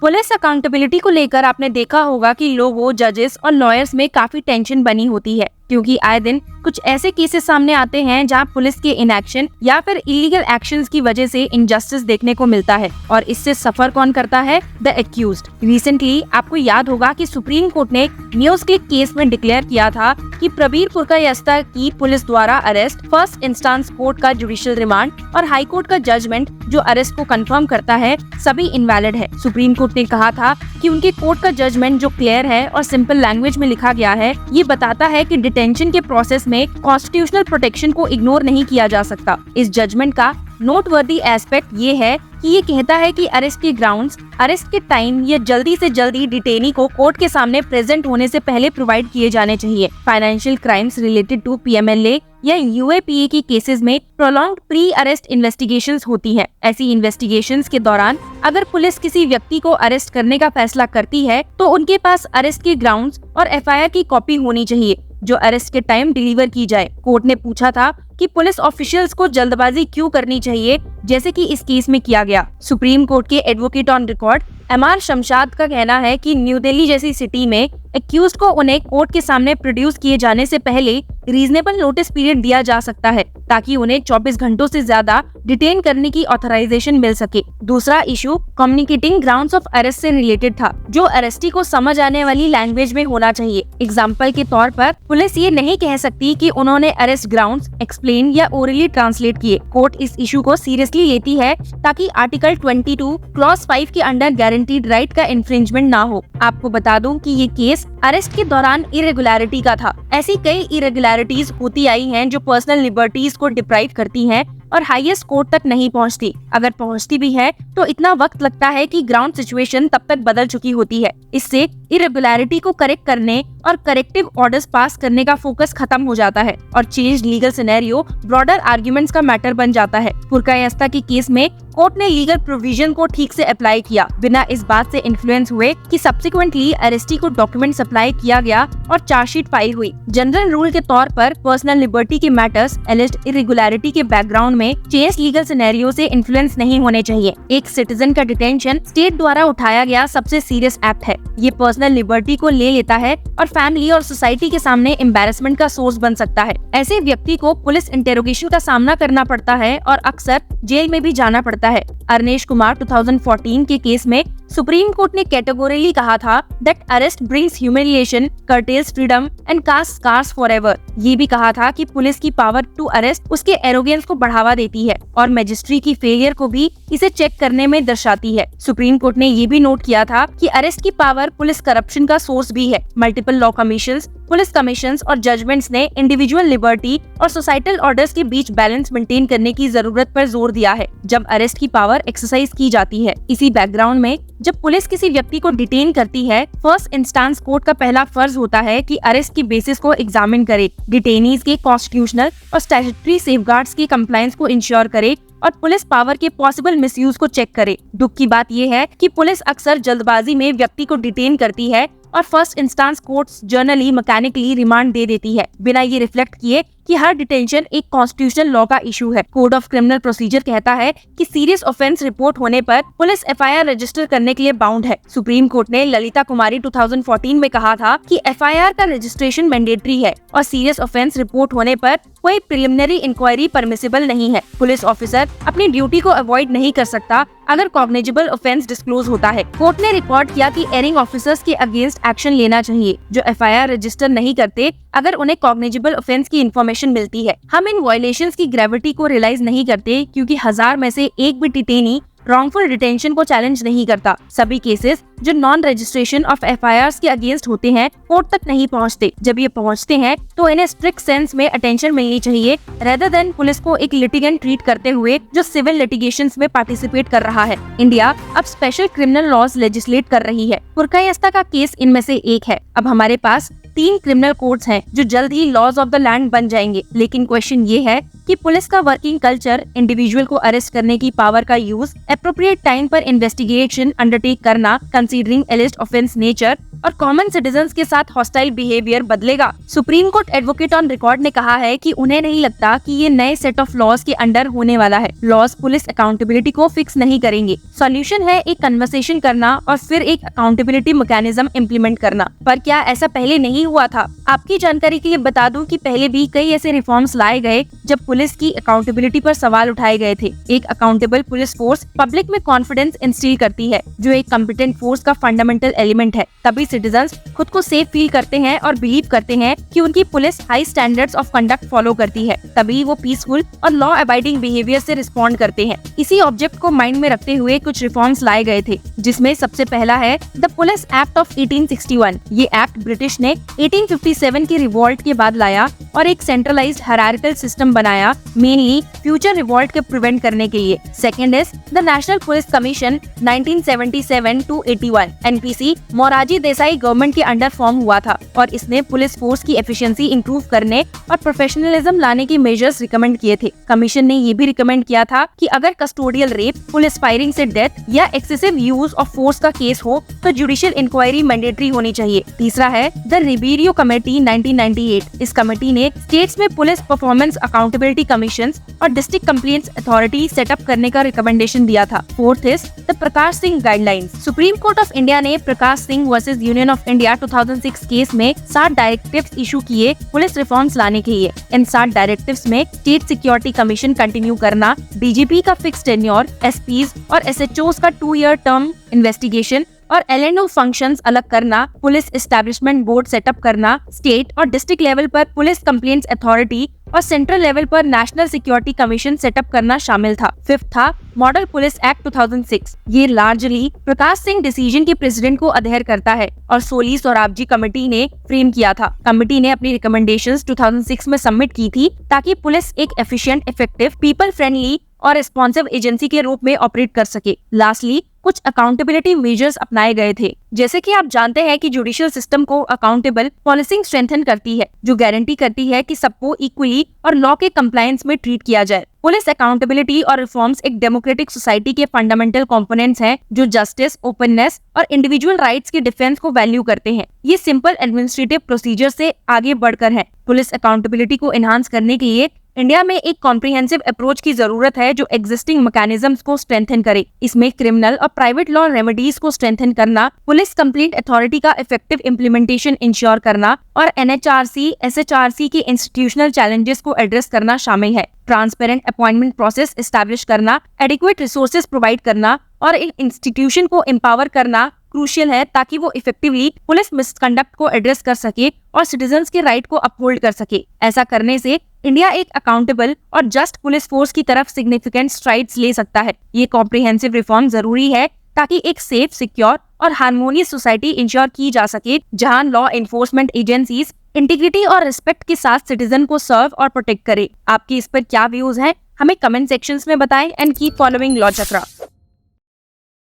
Police accountability को लेकर आपने देखा होगा कि लोगों, जजेस और लॉयर्स में काफी टेंशन बनी होती है, क्योंकि आए दिन कुछ ऐसे केसेस सामने आते हैं जहां पुलिस के इनएक्शन या फिर इलीगल एक्शंस की वजह से इनजस्टिस देखने को मिलता है। और इससे सफर कौन करता है? The accused. रिसेंटली आपको याद होगा कि सुप्रीम कोर्ट ने न्यूज क्लिक केस में डिक्लेयर किया था कि प्रबीर पुरकायस्था की पुलिस द्वारा अरेस्ट, फर्स्ट इंस्टेंस कोर्ट का जुडिशियल रिमांड और हाई कोर्ट का जजमेंट जो अरेस्ट को कंफर्म करता है, सभी इनवैलिड है। सुप्रीम कोर्ट ने कहा था कि उनके कोर्ट का जजमेंट जो क्लियर है और सिंपल लैंग्वेज में लिखा गया है, ये बताता है कि डिटेंशन के प्रोसेस में कॉन्स्टिट्यूशनल प्रोटेक्शन को इग्नोर नहीं किया जा सकता। इस जजमेंट का नोटवर्दी एस्पेक्ट ये है कि ये कहता है कि अरेस्ट के ग्राउंड्स, अरेस्ट के टाइम या जल्दी से जल्दी डिटेनी को कोर्ट के सामने प्रेजेंट होने से पहले प्रोवाइड किए जाने चाहिए। Financial crimes related to PMLA या UAPA की केसेस में प्रोलॉन्ग्ड प्री अरेस्ट इन्वेस्टिगेशंस होती हैं। ऐसी इन्वेस्टिगेशंस के दौरान अगर पुलिस किसी व्यक्ति को अरेस्ट करने का फैसला करती है तो उनके पास अरेस्ट के ग्राउंड्स और FIR की कॉपी होनी चाहिए जो अरेस्ट के टाइम डिलीवर की जाए। कोर्ट ने पूछा था कि पुलिस ऑफिशियल्स को जल्दबाजी क्यों करनी चाहिए, जैसे कि इस केस में किया गया। सुप्रीम कोर्ट के advocate on record MR Shamshad का कहना है कि न्यू दिल्ली जैसी सिटी में एक्यूज्ड को उन्हें कोर्ट के सामने प्रोड्यूस किए जाने से पहले रीजनेबल नोटिस पीरियड दिया जा सकता है ताकि उन्हें 24 घंटों से ज्यादा डिटेन करने की ऑथराइजेशन मिल सके। दूसरा issue communicating grounds of arrest से रिलेटेड था, जो अरेस्टी को समझ आने वाली लैंग्वेज में होना चाहिए। एग्जाम्पल के तौर पर पुलिस ये नहीं कह सकती कि उन्होंने अरेस्ट ग्राउंड्स एक्सप्लेन या ओरली ट्रांसलेट किए। कोर्ट इस इशू को सीरियसली लेती है ताकि आर्टिकल 22 क्लॉज 5 के अंडर गारंटीड राइट का इन्फ्रिंजमेंट ना हो। आपको बता दूं कि ये केस अरेस्ट के दौरान इरेगुलरिटी का था। ऐसी कई इरेगुलरिटीज होती आई हैं जो पर्सनल लिबर्टीज को डिप्राइव करती हैं और हाईएस्ट कोर्ट तक नहीं पहुंचती। अगर पहुंचती भी है तो इतना वक्त लगता है कि ग्राउंड सिचुएशन तब तक बदल चुकी होती है। इससे इरेगुलरिटी को करेक्ट करने और करेक्टिव ऑर्डर्स पास करने का फोकस खत्म हो जाता है और change legal scenario broader arguments का मैटर बन जाता है। पुरकायस्था की केस में कोर्ट ने लीगल प्रोविजन को ठीक से अप्लाई किया, बिना इस बात से इन्फ्लुएंस हुए कि सब्सिक्वेंटली अरेस्टी को डॉक्यूमेंट सप्लाई किया गया और चार्जशीट फाइल हुई। जनरल रूल के तौर पर पर्सनल लिबर्टी के मैटर्स एलिज्ड इरेगुलरिटी के बैकग्राउंड में चेंज लीगल सिनेरियो से इन्फ्लुएंस नहीं होने चाहिए। एक सिटीजन का डिटेंशन स्टेट द्वारा उठाया गया सबसे सीरियस एक्ट है। ये पर्सनल लिबर्टी को ले लेता है और फैमिली और सोसाइटी के सामने एम्बैरेसमेंट का सोर्स बन सकता है। ऐसे व्यक्ति को पुलिस इंटेरोगेशन का सामना करना पड़ता है और अक्सर जेल में भी जाना पड़ता है। अरनेश कुमार 2014 के केस में सुप्रीम कोर्ट ने कैटेगोरिकली कहा था that arrest brings humiliation, curtails freedom and cast scars forever. ये भी कहा था कि पुलिस की पावर टू अरेस्ट उसके एरोगेंस को बढ़ावा देती है और मजिस्ट्री की फेलियर को भी इसे चेक करने में दर्शाती है। सुप्रीम कोर्ट ने ये भी नोट किया था कि अरेस्ट की पावर पुलिस करप्शन का सोर्स भी है। Multiple law commissions, police commissions और जजमेंट्स ने इंडिविजुअल लिबर्टी और सोसाइटल ऑर्डर्स के बीच बैलेंस मेंटेन करने की जरूरत पर जोर दिया है जब अरेस्ट की पावर एक्सरसाइज की जाती है। इसी बैकग्राउंड में जब पुलिस किसी व्यक्ति को डिटेन करती है, फर्स्ट इंस्टेंस कोर्ट का पहला फर्ज होता है कि अरेस्ट की बेसिस को एग्जामिन करे, डिटेनीज के कॉन्स्टिट्यूशनल और स्टैट्यूटरी सेफगार्ड्स की कंप्लायंस को इंश्योर करे और पुलिस पावर के पॉसिबल मिसयूज को चेक करे। दुख की बात यह है कि पुलिस अक्सर जल्दबाजी में व्यक्ति को डिटेन करती है और first instance courts generally mechanically remand दे देती है, बिना ये रिफ्लेक्ट किए कि हर डिटेंशन एक कॉन्स्टिट्यूशनल लॉ का इशू है। कोड ऑफ क्रिमिनल प्रोसीजर कहता है कि सीरियस ऑफेंस रिपोर्ट होने पर पुलिस FIR रजिस्टर करने के लिए बाउंड है। सुप्रीम कोर्ट ने ललिता कुमारी 2014 में कहा था कि FIR का रजिस्ट्रेशन मैंडेटरी है और सीरियस ऑफेंस रिपोर्ट होने पर कोई प्रिलिमिनरी इंक्वायरी परमिसिबल नहीं है। पुलिस ऑफिसर अपनी ड्यूटी को अवॉइड नहीं कर सकता अगर कॉग्निजेबल ऑफेंस डिस्क्लोज होता है। कोर्ट ने रिकॉर्ड किया कि एरिंग ऑफिसर्स के अगेंस्ट एक्शन लेना चाहिए जो FIR रजिस्टर नहीं करते अगर उन्हें कॉग्निजेबल ऑफेंस की इन्फॉर्मेशन मिलती है। हम इन वायलेशंस की ग्रेविटी को रियलाइज नहीं करते क्योंकि 1000 में से एक भी डिटेनी रॉन्गफुल डिटेंशन को चैलेंज नहीं करता। सभी केसेस जो नॉन रजिस्ट्रेशन ऑफ FIRs के अगेंस्ट होते हैं कोर्ट तक नहीं पहुंचते। जब ये पहुंचते हैं तो इन्हें स्ट्रिक्ट सेंस में अटेंशन मिलनी चाहिए रेदर देन पुलिस को एक लिटिगेंट ट्रीट करते हुए जो सिविल लिटिगेशंस में पार्टिसिपेट कर रहा है। इंडिया अब स्पेशल क्रिमिनल लॉज लेजिस्लेट कर रही है। पुरकायस्था का केस इनमें से एक है। अब हमारे पास 3 क्रिमिनल कोड्स हैं जो जल्द ही लॉज ऑफ द लैंड बन जाएंगे। लेकिन क्वेश्चन ये है कि पुलिस का वर्किंग कल्चर, इंडिविजुअल को अरेस्ट करने की पावर का यूज, एप्रोप्रिएट टाइम पर इन्वेस्टिगेशन अंडरटेक करना कंसीडरिंग एलिज्ड ऑफेंस नेचर और कॉमन सिटीजन्स के साथ हॉस्टाइल बिहेवियर बदलेगा। Supreme court advocate on record ने कहा है कि उन्हें नहीं लगता कि ये नए सेट ऑफ लॉज के अंडर होने वाला है। लॉज पुलिस अकाउंटेबिलिटी को फिक्स नहीं करेंगे। सॉल्यूशन है एक कन्वर्सेशन करना और फिर एक अकाउंटेबिलिटी मैकेनिज्म इम्प्लीमेंट करना। पर क्या ऐसा पहले नहीं हुआ था? आपकी जानकारी के लिए बता दूं कि पहले भी कई ऐसे रिफॉर्म्स लाए गए जब पुलिस की अकाउंटेबिलिटी पर सवाल उठाए गए थे। एक अकाउंटेबल पुलिस फोर्स पब्लिक में कॉन्फिडेंस इंस्टिल करती है, जो एक कॉम्पिटेंट फोर्स का फंडामेंटल एलिमेंट है। तभी सिटीजन्स खुद को सेफ फील करते हैं और बिलीव करते हैं कि उनकी police high standards of conduct follow करती है। तभी वो पीसफुल और लॉ अबाइडिंग बिहेवियर से रिस्पॉन्ड करते हैं। इसी ऑब्जेक्ट को माइंड में रखते हुए कुछ रिफॉर्म्स लाए गए थे, जिसमें सबसे पहला है द पुलिस एक्ट ऑफ 1861। ये एक्ट ब्रिटिश ने 1857 की रिवॉल्ट के बाद लाया और एक सेंट्रलाइज्ड हायरार्किकल सिस्टम बनाया, मेनली फ्यूचर रिवॉल्ट के प्रिवेंट करने के लिए। Second is the national police commission 1977 to 81। NPC Morarji Desai government के अंडर फॉर्म हुआ था और इसने पुलिस फोर्स की एफिशिएंसी इंप्रूव करने और प्रोफेशनलिज्म लाने के मेजर्स रिकमेंड किए थे। कमीशन ने ये भी रिकमेंड किया था कि अगर कस्टोडियल रेप, पुलिस फायरिंग से डेथ या एक्सेसिव यूज ऑफ फोर्स का केस हो तो जुडिशियल इंक्वायरी मैंडेटरी होनी चाहिए। तीसरा है द रिबेरियो कमेटी 1998। इस कमेटी ने स्टेट्स में पुलिस परफॉर्मेंस अकाउंटेबिलिटी कमीशन और डिस्ट्रिक्ट कंप्लेंट्स अथॉरिटी सेटअप करने का रिकमेंडेशन दिया था। Fourth is the Prakash Singh guidelines. Supreme court of India ने Prakash Singh versus union of India 2006 case में 7 डायरेक्टिव्स इशू किए पुलिस रिफॉर्म्स लाने के लिए। इन 7 डायरेक्टिव्स में स्टेट सिक्योरिटी कमीशन कंटिन्यू करना, डीजीपी का फिक्स टेन्योर, एसपीज और एसएचओस का 2 ईयर टर्म इन्वेस्टिगेशन और एलएनओ फंक्शंस अलग करना, पुलिस एस्टैब्लिशमेंट बोर्ड सेटअप करना, स्टेट और डिस्ट्रिक्ट लेवल पर पुलिस कंप्लेंट्स अथॉरिटी और सेंट्रल लेवल पर नेशनल सिक्योरिटी कमीशन सेटअप करना शामिल था। फिफ्थ था मॉडल पुलिस एक्ट 2006। ये लार्जली प्रकाश सिंह डिसीजन के प्रेसिडेंट को अधेयर करता है और सोली सोराबजी कमेटी ने फ्रेम किया था। कमेटी ने अपनी रिकमेंडेशंस 2006 में सबमिट की थी ताकि पुलिस एक एफिशिएंट, इफेक्टिव, पीपल फ्रेंडली और रिस्पॉन्सिव एजेंसी के रूप में ऑपरेट कर सके। लास्टली कुछ अकाउंटेबिलिटी मेजर्स अपनाए गए थे। जैसे कि आप जानते हैं कि जुडिशियल सिस्टम को अकाउंटेबल पॉलिसिंग स्ट्रेंथन करती है, जो गारंटी करती है कि सबको इक्वली और लॉ के कंप्लायंस में ट्रीट किया जाए। पुलिस अकाउंटेबिलिटी और रिफॉर्म्स एक डेमोक्रेटिक सोसाइटी के फंडामेंटल कंपोनेंट्स हैं, जो जस्टिस, ओपननेस और इंडिविजुअल राइट्स के डिफेंस को वैल्यू करते हैं। ये सिंपल एडमिनिस्ट्रेटिव प्रोसीजर से आगे बढ़कर है। पुलिस अकाउंटेबिलिटी को एनहांस करने के लिए इंडिया में एक कॉम्प्रिहेंसिव अप्रोच की जरूरत है, जो एग्जिस्टिंग मैकेनिज्म्स को स्ट्रेंथन करे। इसमें क्रिमिनल और प्राइवेट लॉ रेमेडीज को स्ट्रेंथन करना, पुलिस कंप्लेंट अथॉरिटी का इफेक्टिव इम्प्लीमेंटेशन इंश्योर करना और एनएचआरसी, एसएचआरसी के इंस्टीट्यूशनल चैलेंजेस को एड्रेस करना शामिल है। ट्रांसपेरेंट अपॉइंटमेंट प्रोसेस एस्टैब्लिश करना, एडिक्वेट रिसोर्सेज प्रोवाइड करना और इन इंस्टीट्यूशन को एम्पावर करना क्रूशियल है, ताकि वो इफेक्टिवली पुलिस मिसकंडक्ट को एड्रेस कर सके और सिटीजन्स के राइट को अपहोल्ड कर सके। ऐसा करने से इंडिया एक अकाउंटेबल और जस्ट पुलिस फोर्स की तरफ सिग्निफिकेंट स्ट्राइड्स ले सकता है। ये कॉम्प्रिहेंसिव रिफॉर्म जरूरी है ताकि एक सेफ, सिक्योर और हार्मोनियस सोसाइटी इंश्योर की जा सके, जहां लॉ एनफोर्समेंट एजेंसीज इंटीग्रिटी और रिस्पेक्ट के साथ सिटीजन को सर्व और प्रोटेक्ट करे। आपकी इस पर क्या व्यूज हैं? हमें कमेंट सेक्शंस में बताएं and keep following law chakra.